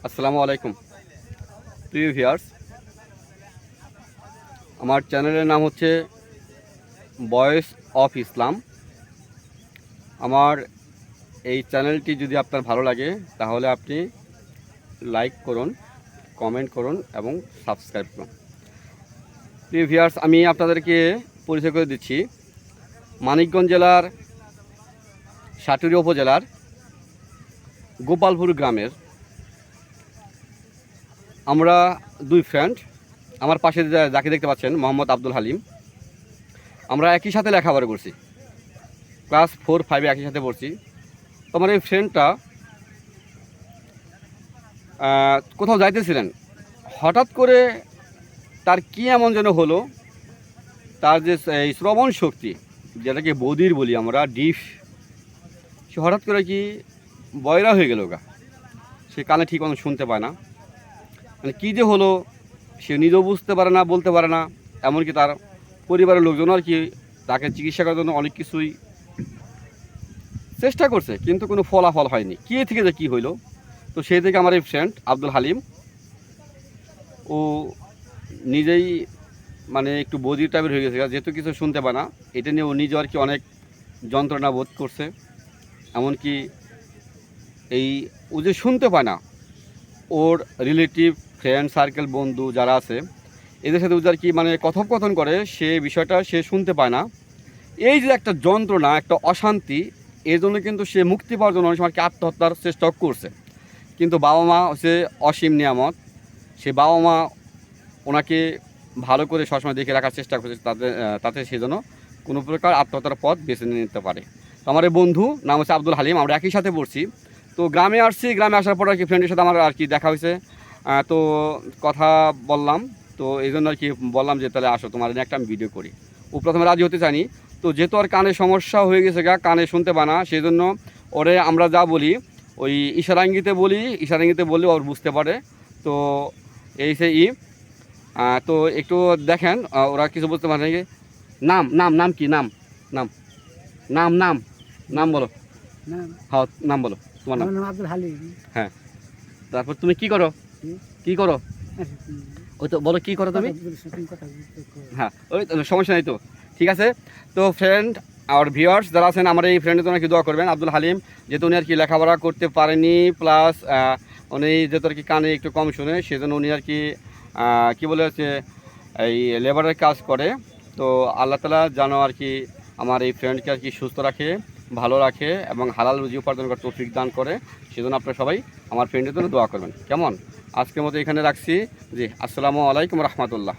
আসসালামু আলাইকুম প্রিয় ভিউয়ার্স, আমার চ্যানেলের নাম হচ্ছে ভয়েস অফ ইসলাম। আমার এই চ্যানেলটি যদি আপনার ভালো লাগে তাহলে আপনি লাইক করুন, কমেন্ট করুন এবং সাবস্ক্রাইব করুন। প্রিয় ভিউয়ার্স, আমি আপনাদেরকে পরিচয় করে দিচ্ছি মানিকগঞ্জ জেলার সাটুরিয়া উপজেলার গোপালপুর গ্রামের আমরা দুই ফ্রেন্ড। আমার পাশে যাকে দেখতে পাচ্ছেন মোহাম্মদ আব্দুল হালিম। আমরা একই সাথে লেখাপড়া করছি, ক্লাস 4-5 একই সাথে পড়ছি। তো আমার এই ফ্রেন্ডটা কোথাও যাইতেছিলেন, হঠাৎ করে তার কী এমন যেন হলো, তার যে এই শ্রবণ শক্তি যেটাকে বধির বলি আমরা, ডিফ, সে হঠাৎ করে কি বয়রা হয়ে গেল গা। সে কানে ঠিক মতো শুনতে পায় না, মানে কী যে হলো সে নিজেও বুঝতে পারে না, বলতে পারে না। এমনকি তার পরিবারের লোকজন আর কি তাকে চিকিৎসা করার জন্য অনেক কিছুই চেষ্টা করছে, কিন্তু কোনো ফলাফল হয়নি। কী থেকে যে কী হইলো, তো সেই থেকে আমার এই ফ্রেন্ড আব্দুল হালিম ও নিজেই মানে একটু বধির টাইপের হয়ে গেছে, যেহেতু কিছু শুনতে পায় না। এটা নিয়ে ও নিজে আর কি অনেক যন্ত্রণা বোধ করছে। এমনকি এই ও যে শুনতে পায় না, ওর রিলেটিভ, ফ্রেন্ড সার্কেল, বন্ধু যারা আছে এদের সাথে ও আর কি মানে কথোপকথন করে, সে বিষয়টা সে শুনতে পায় না। এই যে একটা যন্ত্রণা, একটা অশান্তি, এই জন্য কিন্তু সে মুক্তি পাওয়ার জন্য অনেক সময় আত্মহত্যার চেষ্টা করছে। কিন্তু বাবা মা হচ্ছে অসীম নিয়ামত, সে বাবা মা ওনাকে ভালো করে সবসময় দেখে রাখার চেষ্টা করছে, তাতে সে যেন কোনো প্রকার আত্মহত্যার পথ বেছে নিতে পারে। তো আমার এই বন্ধু নাম হচ্ছে আব্দুল হালিম, আমরা একই সাথে পড়ছি। তো গ্রামে আসছি, গ্রামে আসার পর আর কি ফ্রেন্ডের সাথে আমার আর কি দেখা হয়েছে, তো কথা বললাম। তো এই জন্য আর কি বললাম যে তাহলে আসো, তোমার একটা আমি ভিডিও করি। ও প্রথমে রাজি হতে চাইনি, তো যেহেতু আর কানে সমস্যা হয়ে গেছে গা, কানে শুনতে পায় না, সেই জন্য ওরে আমরা যা বলি ওই ইশারাঙ্গিতে বলি, ইশারাঙ্গিতে বললে ওর বুঝতে পারে। তো এই সে তো একটু দেখেন ওরা কিছু বুঝতে পারে নাকি। নাম নাম নাম কি নাম নাম নাম নাম নাম বলো। হ্যাঁ, নাম বলো, তোমার নাম? আব্দুল হালিম। হ্যাঁ, তারপর তুমি কি করো? কি করো ওই তো বলো, কি করো তুমি? হ্যাঁ, ওই সমস্যা নেই, তো ঠিক আছে। তো ফ্রেন্ড আর ভিউয়ার্স যারা আছেন, আমার এই ফ্রেন্ডের জন্য কি দোয়া করবেন। আব্দুল হালিম যেহেতু উনি আর কি লেখাপড়া করতে পারেনি, প্লাস উনি যেহেতু আর কি কানে একটু কম শুনে, সেজন্য উনি আর কি কী বলে হচ্ছে এই লেবারের কাজ করে। তো আল্লাহ তাআলা যেন আর কি আমার এই ফ্রেন্ডকে আর কি সুস্থ রাখে, ভালো রাখে এবং হালাল রুজি উপার্জন করার তৌফিক দান করে। সেজন্য আপনারা সবাই আমার ফ্রেন্ডের জন্য দোয়া করবেন। কেমন? আজকের মতো এখানে রাখছি। জি, আসসালামু আলাইকুম রহমতুল্লাহ।